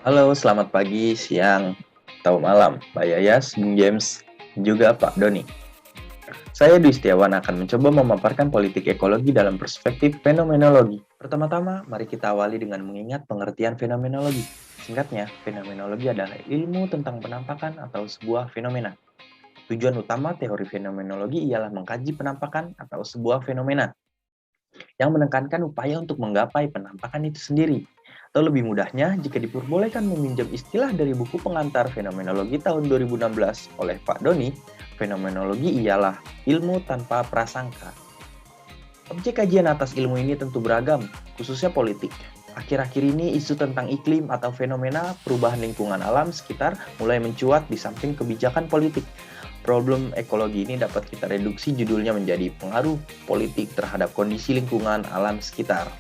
Halo, selamat pagi, siang, atau malam, Mbak Yayas, Bung James, dan juga Pak Doni. Saya Dwi Setiawan akan mencoba memaparkan politik ekologi dalam perspektif fenomenologi. Pertama-tama, mari kita awali dengan mengingat pengertian fenomenologi. Singkatnya, fenomenologi adalah ilmu tentang penampakan atau sebuah fenomena. Tujuan utama teori fenomenologi ialah mengkaji penampakan atau sebuah fenomena yang menekankan upaya untuk menggapai penampakan itu sendiri. Atau lebih mudahnya, jika diperbolehkan meminjam istilah dari buku pengantar fenomenologi tahun 2016 oleh Pak Doni, fenomenologi ialah ilmu tanpa prasangka. Objek kajian atas ilmu ini tentu beragam, khususnya politik. Akhir-akhir ini isu tentang iklim atau fenomena perubahan lingkungan alam sekitar mulai mencuat di samping kebijakan politik. Problem ekologi ini dapat kita reduksi judulnya menjadi pengaruh politik terhadap kondisi lingkungan alam sekitar.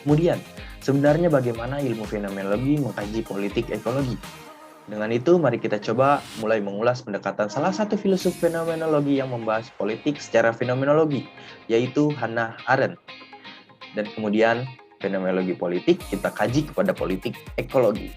Kemudian, sebenarnya bagaimana ilmu fenomenologi mengkaji politik ekologi? Dengan itu, mari kita coba mulai mengulas pendekatan salah satu filsuf fenomenologi yang membahas politik secara fenomenologi, yaitu Hannah Arendt. Dan kemudian, fenomenologi politik kita kaji kepada politik ekologi.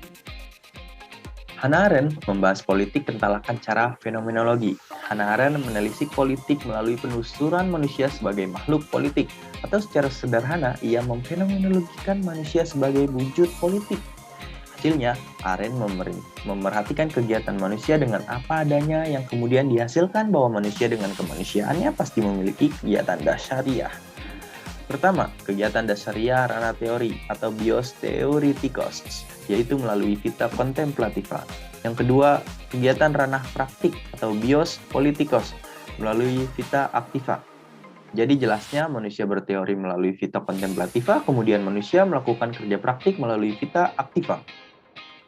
Hannah Arendt membahas politik pentalakan cara fenomenologi. Hannah Arendt menelisik politik melalui penelusuran manusia sebagai makhluk politik, atau secara sederhana, ia memfenomenologikan manusia sebagai wujud politik. Hasilnya, Arendt memerhatikan kegiatan manusia dengan apa adanya yang kemudian dihasilkan bahwa manusia dengan kemanusiaannya pasti memiliki kegiatan dasariah. Pertama, kegiatan dasariah ranah teori atau bios theoretikos, yaitu melalui vita contemplativa. Yang kedua, kegiatan ranah praktik atau bios politikos melalui vita activa. Jadi jelasnya manusia berteori melalui vita contemplativa, kemudian manusia melakukan kerja praktik melalui vita activa.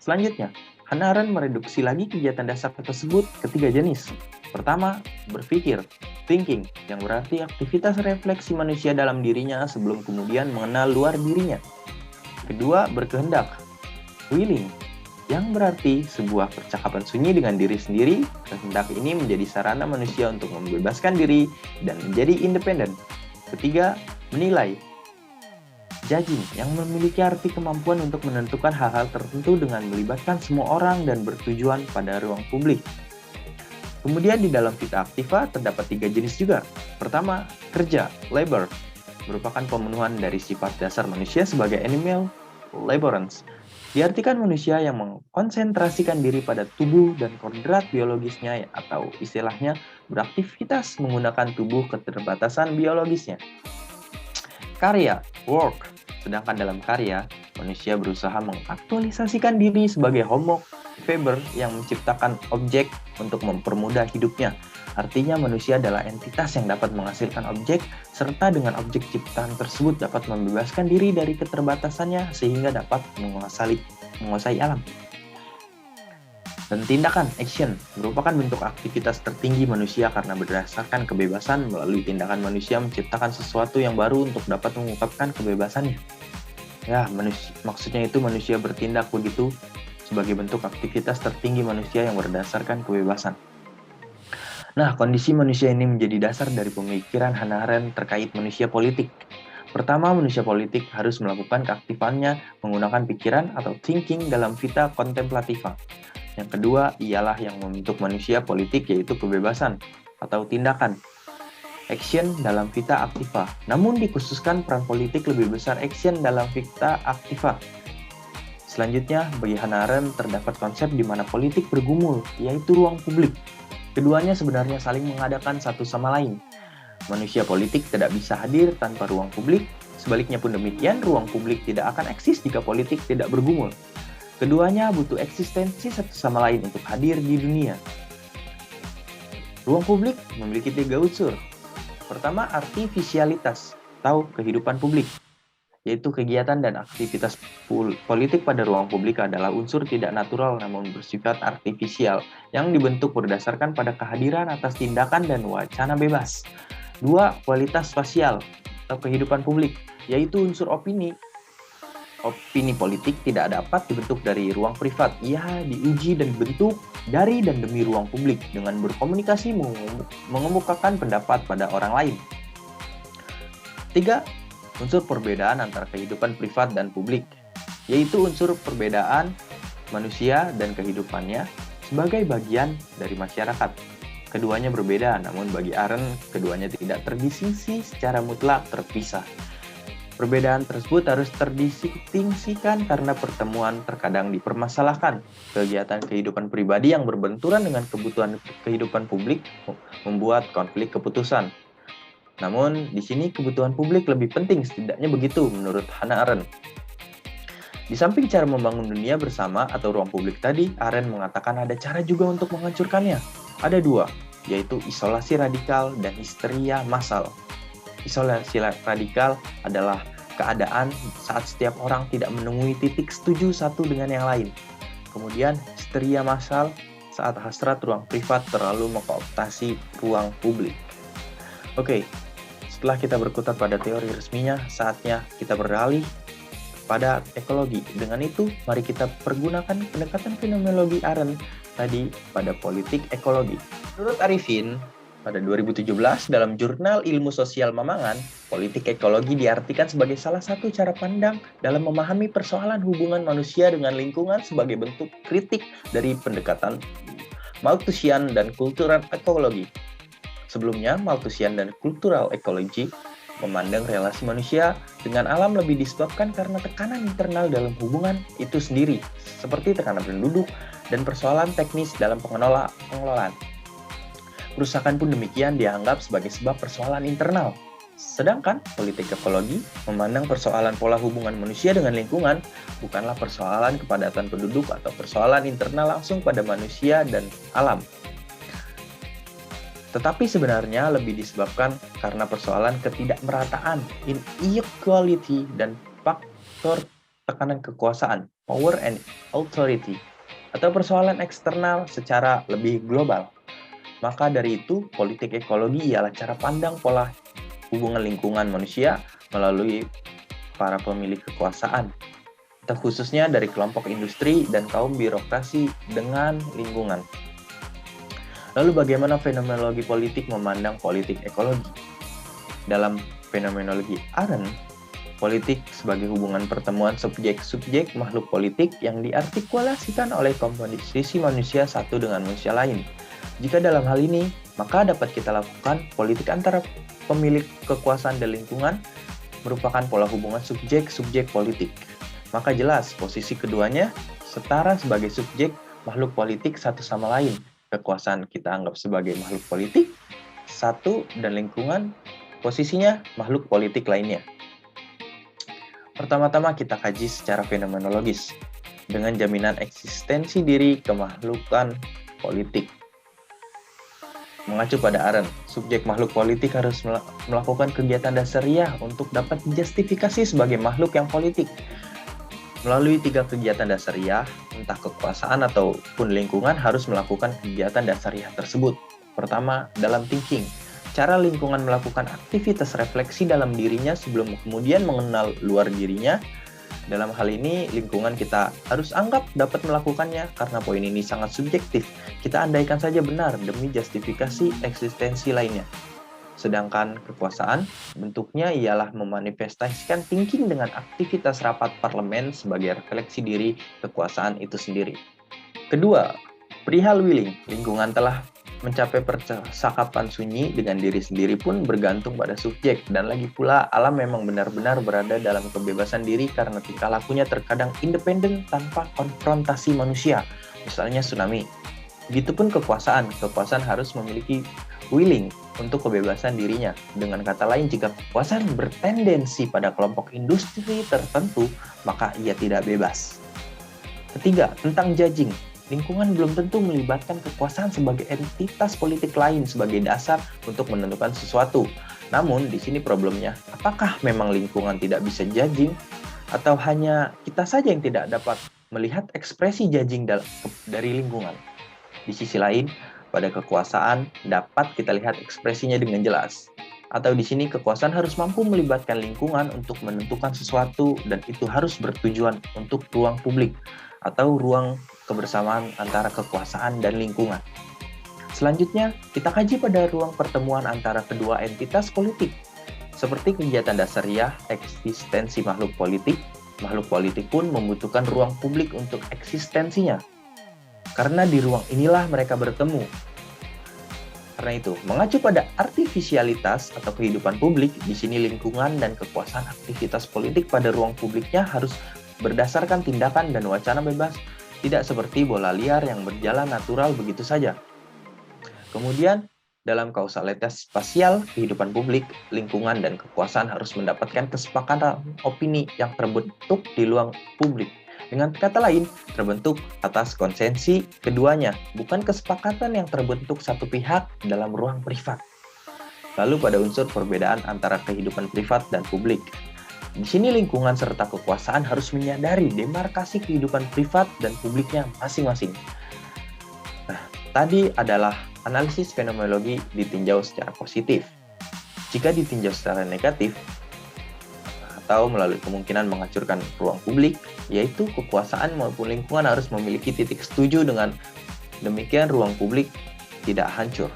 Selanjutnya, Hannah Arendt mereduksi lagi kegiatan dasar tersebut ke 3 jenis. Pertama, berpikir, thinking, yang berarti aktivitas refleksi manusia dalam dirinya sebelum kemudian mengenal luar dirinya. Kedua, berkehendak, willing, yang berarti sebuah percakapan sunyi dengan diri sendiri. Kehendak ini menjadi sarana manusia untuk membebaskan diri dan menjadi independen. Ketiga, menilai, judging, yang memiliki arti kemampuan untuk menentukan hal-hal tertentu dengan melibatkan semua orang dan bertujuan pada ruang publik. Kemudian di dalam vita activa terdapat 3 jenis juga. Pertama, kerja, labor, merupakan pemenuhan dari sifat dasar manusia sebagai animal laborans. Diartikan manusia yang mengkonsentrasikan diri pada tubuh dan kodrat biologisnya atau istilahnya beraktivitas menggunakan tubuh keterbatasan biologisnya. Karya, work, sedangkan dalam karya, manusia berusaha mengaktualisasikan diri sebagai homo faber yang menciptakan objek untuk mempermudah hidupnya. Artinya manusia adalah entitas yang dapat menghasilkan objek, serta dengan objek ciptaan tersebut dapat membebaskan diri dari keterbatasannya sehingga dapat menguasai alam. Dan tindakan, action, merupakan bentuk aktivitas tertinggi manusia karena berdasarkan kebebasan melalui tindakan manusia menciptakan sesuatu yang baru untuk dapat mengungkapkan kebebasannya. Ya, maksudnya itu manusia bertindak begitu sebagai bentuk aktivitas tertinggi manusia yang berdasarkan kebebasan. Nah, kondisi manusia ini menjadi dasar dari pemikiran Hannah Arendt terkait manusia politik. Pertama, manusia politik harus melakukan keaktifannya menggunakan pikiran atau thinking dalam vita contemplativa. Yang kedua, ialah yang membentuk manusia politik yaitu kebebasan atau tindakan. Action dalam vita activa. Namun dikhususkan peran politik lebih besar action dalam vita activa. Selanjutnya, bagi Hannah Arendt terdapat konsep di mana politik bergumul, yaitu ruang publik. Keduanya sebenarnya saling mengadakan satu sama lain. Manusia politik tidak bisa hadir tanpa ruang publik, sebaliknya pun demikian, ruang publik tidak akan eksis jika politik tidak bergumul. Keduanya butuh eksistensi satu sama lain untuk hadir di dunia. Ruang publik memiliki 3 unsur. Pertama, artifisialitas atau kehidupan publik, yaitu kegiatan dan aktivitas politik pada ruang publik adalah unsur tidak natural namun bersifat artifisial yang dibentuk berdasarkan pada kehadiran atas tindakan dan wacana bebas. 2. Kualitas spasial atau kehidupan publik, yaitu unsur opini. Opini politik tidak dapat dibentuk dari ruang privat. Ia diuji dan dibentuk dari dan demi ruang publik dengan berkomunikasi mengemukakan pendapat pada orang lain. 3. Unsur perbedaan antara kehidupan privat dan publik, yaitu unsur perbedaan manusia dan kehidupannya sebagai bagian dari masyarakat. Keduanya berbeda, namun bagi Arendt, keduanya tidak terdistingsi secara mutlak terpisah. Perbedaan tersebut harus terdistingsikan karena pertemuan terkadang dipermasalahkan. Kegiatan kehidupan pribadi yang berbenturan dengan kebutuhan kehidupan publik membuat konflik keputusan. Namun, di sini kebutuhan publik lebih penting, setidaknya begitu menurut Hannah Arendt. Di samping cara membangun dunia bersama atau ruang publik tadi, Arendt mengatakan ada cara juga untuk menghancurkannya. Ada dua, yaitu isolasi radikal dan histeria massal. Isolasi radikal adalah keadaan saat setiap orang tidak menemui titik setuju satu dengan yang lain. Kemudian, histeria massal saat hasrat ruang privat terlalu mengkooptasi ruang publik. Oke, setelah kita berkutat pada teori resminya, saatnya kita beralih pada ekologi. Dengan itu, mari kita pergunakan pendekatan fenomenologi Arendt tadi pada politik ekologi. Menurut Arifin, pada 2017 dalam jurnal Ilmu Sosial Mamangan, politik ekologi diartikan sebagai salah satu cara pandang dalam memahami persoalan hubungan manusia dengan lingkungan sebagai bentuk kritik dari pendekatan Malthusian dan kultural ekologi. Sebelumnya, Malthusian dan kultural ekologi memandang relasi manusia dengan alam lebih disebabkan karena tekanan internal dalam hubungan itu sendiri, seperti tekanan penduduk dan persoalan teknis dalam pengelolaan. Kerusakan pun demikian dianggap sebagai sebab persoalan internal. Sedangkan politik ekologi memandang persoalan pola hubungan manusia dengan lingkungan bukanlah persoalan kepadatan penduduk atau persoalan internal langsung pada manusia dan alam. Tetapi sebenarnya lebih disebabkan karena persoalan ketidakmerataan, inequality, dan faktor tekanan kekuasaan, power and authority, atau persoalan eksternal secara lebih global. Maka dari itu, politik ekologi ialah cara pandang pola hubungan lingkungan manusia melalui para pemilik kekuasaan, atau khususnya dari kelompok industri dan kaum birokrasi dengan lingkungan. Lalu bagaimana fenomenologi politik memandang politik ekologi? Dalam fenomenologi Arendt, politik sebagai hubungan pertemuan subjek-subjek makhluk politik yang diartikulasikan oleh komposisi manusia satu dengan manusia lain. Jika dalam hal ini, maka dapat kita lakukan politik antara pemilik kekuasaan dan lingkungan merupakan pola hubungan subjek-subjek politik. Maka jelas posisi keduanya setara sebagai subjek makhluk politik satu sama lain. Kekuasaan kita anggap sebagai makhluk politik satu dan lingkungan posisinya makhluk politik lainnya. Pertama-tama kita kaji secara fenomenologis dengan jaminan eksistensi diri kemakhlukan politik. Mengacu pada Arendt, subjek makhluk politik harus melakukan kegiatan dasariah untuk dapat dijustifikasi sebagai makhluk yang politik. Melalui 3 kegiatan dasariah, entah kekuasaan ataupun lingkungan harus melakukan kegiatan dasariah tersebut. Pertama, dalam thinking. Cara lingkungan melakukan aktivitas refleksi dalam dirinya sebelum kemudian mengenal luar dirinya. Dalam hal ini, lingkungan kita harus anggap dapat melakukannya karena poin ini sangat subjektif. Kita andaikan saja benar demi justifikasi eksistensi lainnya. Sedangkan kekuasaan, bentuknya ialah memanifestasikan thinking dengan aktivitas rapat parlemen sebagai refleksi diri kekuasaan itu sendiri. Kedua, perihal willing, lingkungan telah mencapai percakapan sunyi dengan diri sendiri pun bergantung pada subjek, dan lagi pula alam memang benar-benar berada dalam kebebasan diri karena tingkah lakunya terkadang independen tanpa konfrontasi manusia, misalnya tsunami. Begitupun kekuasaan harus memiliki willing untuk kebebasan dirinya. Dengan kata lain, jika kekuasaan bertendensi pada kelompok industri tertentu, maka ia tidak bebas. Ketiga, tentang judging. Lingkungan belum tentu melibatkan kekuasaan sebagai entitas politik lain sebagai dasar untuk menentukan sesuatu. Namun, di sini problemnya, apakah memang lingkungan tidak bisa judging, atau hanya kita saja yang tidak dapat melihat ekspresi judging dari lingkungan? Di sisi lain, pada kekuasaan dapat kita lihat ekspresinya dengan jelas. Atau di sini kekuasaan harus mampu melibatkan lingkungan untuk menentukan sesuatu, dan itu harus bertujuan untuk ruang publik atau ruang kebersamaan antara kekuasaan dan lingkungan. Selanjutnya, kita kaji pada ruang pertemuan antara kedua entitas politik, seperti kegiatan dasariah eksistensi makhluk politik, Makhluk politik pun membutuhkan ruang publik untuk eksistensinya. Karena di ruang inilah mereka bertemu. Karena itu, mengacu pada artifisialitas atau kehidupan publik, di sini lingkungan dan kekuasaan aktivitas politik pada ruang publiknya harus berdasarkan tindakan dan wacana bebas, tidak seperti bola liar yang berjalan natural begitu saja. Kemudian, dalam kausalitas spasial kehidupan publik, lingkungan dan kekuasaan harus mendapatkan kesepakatan opini yang terbentuk di ruang publik. Dengan kata lain, terbentuk atas konsensi keduanya, bukan kesepakatan yang terbentuk satu pihak dalam ruang privat. Lalu pada unsur perbedaan antara kehidupan privat dan publik. Di sini lingkungan serta kekuasaan harus menyadari demarkasi kehidupan privat dan publiknya masing-masing. Nah, tadi adalah analisis fenomenologi ditinjau secara positif. Jika ditinjau secara negatif, atau melalui kemungkinan menghancurkan ruang publik, yaitu kekuasaan maupun lingkungan harus memiliki titik setuju dengan demikian ruang publik tidak hancur.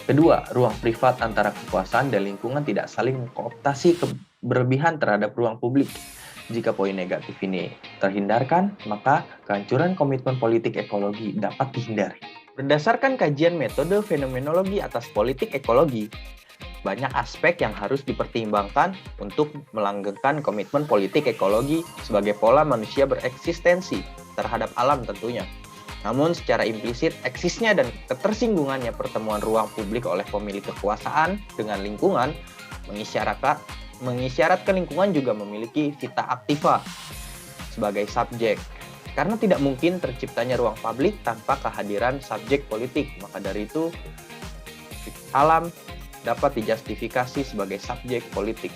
Kedua, ruang privat antara kekuasaan dan lingkungan tidak saling mengkooptasi berlebihan terhadap ruang publik. Jika poin negatif ini terhindarkan, maka kehancuran komitmen politik ekologi dapat dihindari. Berdasarkan kajian metode fenomenologi atas politik ekologi, banyak aspek yang harus dipertimbangkan untuk melanggengkan komitmen politik ekologi sebagai pola manusia bereksistensi terhadap alam tentunya. Namun secara implisit, eksisnya dan ketersinggungannya pertemuan ruang publik oleh pemilik kekuasaan dengan lingkungan mengisyaratkan lingkungan juga memiliki vita activa sebagai subjek. Karena tidak mungkin terciptanya ruang publik tanpa kehadiran subjek politik, maka dari itu alam dapat dijustifikasi sebagai subjek politik.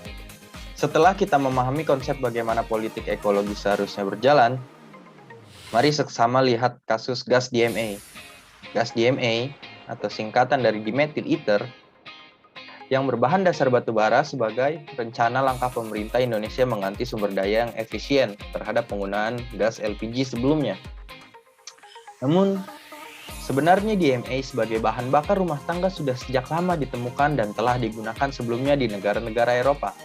Setelah kita memahami konsep bagaimana politik ekologi seharusnya berjalan, mari seksama lihat kasus gas DMA. Gas DMA atau singkatan dari dimethyl ether yang berbahan dasar batu bara sebagai rencana langkah pemerintah Indonesia mengganti sumber daya yang efisien terhadap penggunaan gas LPG sebelumnya. Namun, sebenarnya DMA sebagai bahan bakar rumah tangga sudah sejak lama ditemukan dan telah digunakan sebelumnya di negara-negara Eropa.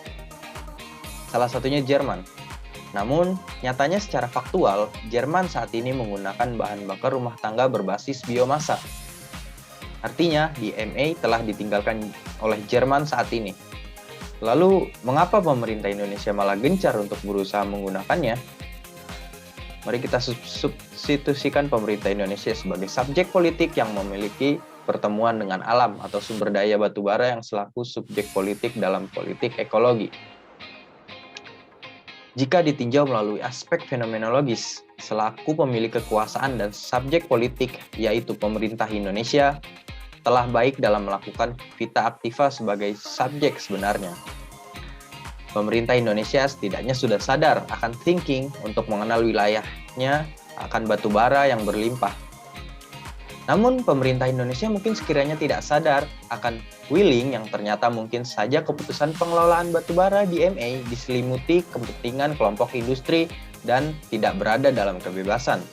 Salah satunya Jerman. Namun, nyatanya secara faktual, Jerman saat ini menggunakan bahan bakar rumah tangga berbasis biomasa. Artinya, DMA telah ditinggalkan oleh Jerman saat ini. Lalu, mengapa pemerintah Indonesia malah gencar untuk berusaha menggunakannya? Mari kita substitusikan pemerintah Indonesia sebagai subjek politik yang memiliki pertemuan dengan alam atau sumber daya batu bara yang selaku subjek politik dalam politik ekologi. Jika ditinjau melalui aspek fenomenologis, selaku pemilik kekuasaan dan subjek politik, yaitu pemerintah Indonesia, telah baik dalam melakukan vita activa sebagai subjek sebenarnya. Pemerintah Indonesia setidaknya sudah sadar akan thinking untuk mengenal wilayahnya akan batu bara yang berlimpah. Namun, pemerintah Indonesia mungkin sekiranya tidak sadar akan willing yang ternyata mungkin saja keputusan pengelolaan batu bara DMA diselimuti kepentingan kelompok industri dan tidak berada dalam kebebasan.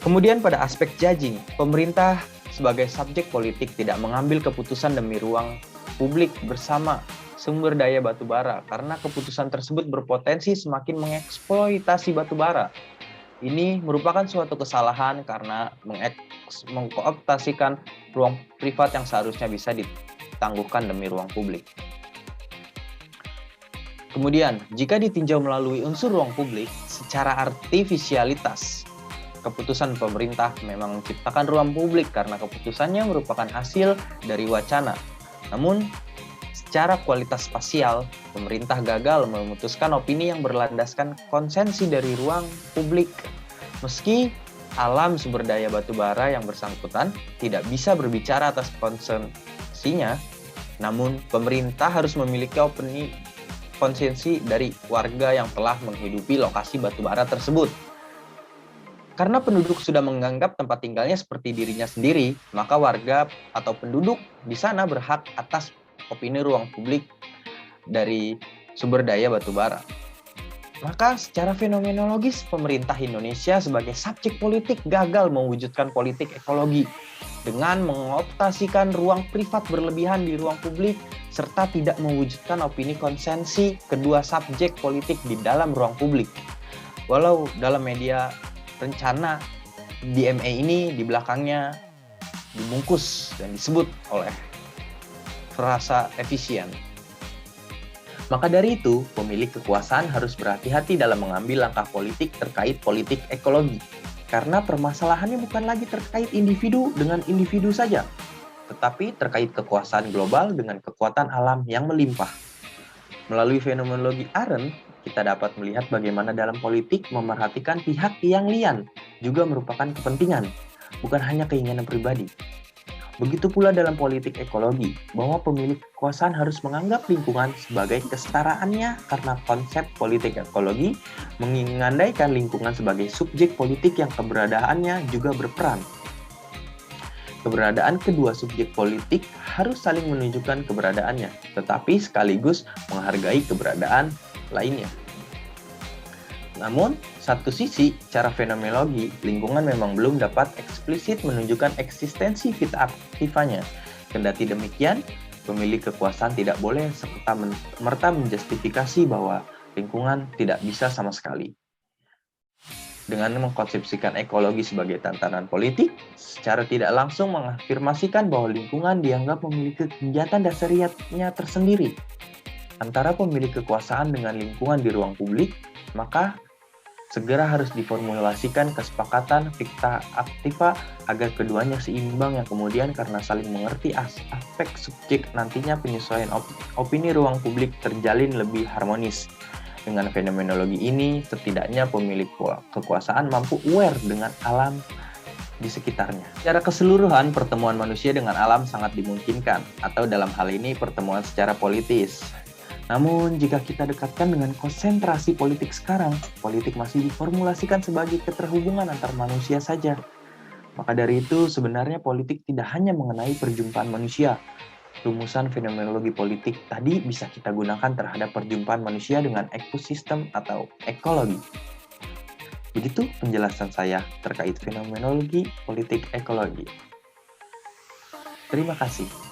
Kemudian pada aspek judging, pemerintah sebagai subjek politik tidak mengambil keputusan demi ruang publik bersama sumber daya batu bara karena keputusan tersebut berpotensi semakin mengeksploitasi batu bara. Ini merupakan suatu kesalahan karena mengkooptasikan ruang privat yang seharusnya bisa ditangguhkan demi ruang publik. Kemudian, jika ditinjau melalui unsur ruang publik, secara artifisialitas, keputusan pemerintah memang menciptakan ruang publik karena keputusannya merupakan hasil dari wacana. Namun, secara kualitas spasial, pemerintah gagal memutuskan opini yang berlandaskan konsensi dari ruang publik. Meski alam sumber daya batu bara yang bersangkutan tidak bisa berbicara atas konsensinya, namun pemerintah harus memiliki opini konsensi dari warga yang telah menghidupi lokasi batu bara tersebut. Karena penduduk sudah menganggap tempat tinggalnya seperti dirinya sendiri, maka warga atau penduduk di sana berhak atas opini ruang publik dari sumber daya batu bara. Maka secara fenomenologis, pemerintah Indonesia sebagai subjek politik gagal mewujudkan politik ekologi dengan mengoptasikan ruang privat berlebihan di ruang publik serta tidak mewujudkan opini konsensi kedua subjek politik di dalam ruang publik. Walau dalam media rencana DMA ini di belakangnya dibungkus dan disebut oleh frasa efisien. Maka dari itu, pemilik kekuasaan harus berhati-hati dalam mengambil langkah politik terkait politik ekologi. Karena permasalahannya bukan lagi terkait individu dengan individu saja, tetapi terkait kekuasaan global dengan kekuatan alam yang melimpah. Melalui fenomenologi Arendt, kita dapat melihat bagaimana dalam politik memerhatikan pihak yang lian juga merupakan kepentingan, bukan hanya keinginan pribadi. Begitu pula dalam politik ekologi, bahwa pemilik kekuasaan harus menganggap lingkungan sebagai kesetaraannya karena konsep politik ekologi mengandaikan lingkungan sebagai subjek politik yang keberadaannya juga berperan. Keberadaan kedua subjek politik harus saling menunjukkan keberadaannya, tetapi sekaligus menghargai keberadaan lainnya. Namun, satu sisi, secara fenomenologi, lingkungan memang belum dapat eksplisit menunjukkan eksistensi vita activanya. Kendati demikian, pemilik kekuasaan tidak boleh serta-merta menjustifikasi bahwa lingkungan tidak bisa sama sekali. Dengan mengkonsepsikan ekologi sebagai tantangan politik, secara tidak langsung mengafirmasikan bahwa lingkungan dianggap memiliki kegiatan dasariatnya tersendiri. Antara pemilik kekuasaan dengan lingkungan di ruang publik, maka segera harus diformulasikan kesepakatan ficta activa agar keduanya seimbang yang kemudian karena saling mengerti aspek subjek nantinya penyesuaian opini ruang publik terjalin lebih harmonis. Dengan fenomenologi ini, setidaknya pemilik kekuasaan mampu aware dengan alam di sekitarnya. Secara keseluruhan, pertemuan manusia dengan alam sangat dimungkinkan, atau dalam hal ini pertemuan secara politis. Namun, jika kita dekatkan dengan konsentrasi politik sekarang, politik masih diformulasikan sebagai keterhubungan antar manusia saja. Maka dari itu, sebenarnya politik tidak hanya mengenai perjumpaan manusia. Rumusan fenomenologi politik tadi bisa kita gunakan terhadap perjumpaan manusia dengan ekosistem atau ekologi. Begitu penjelasan saya terkait fenomenologi politik ekologi. Terima kasih.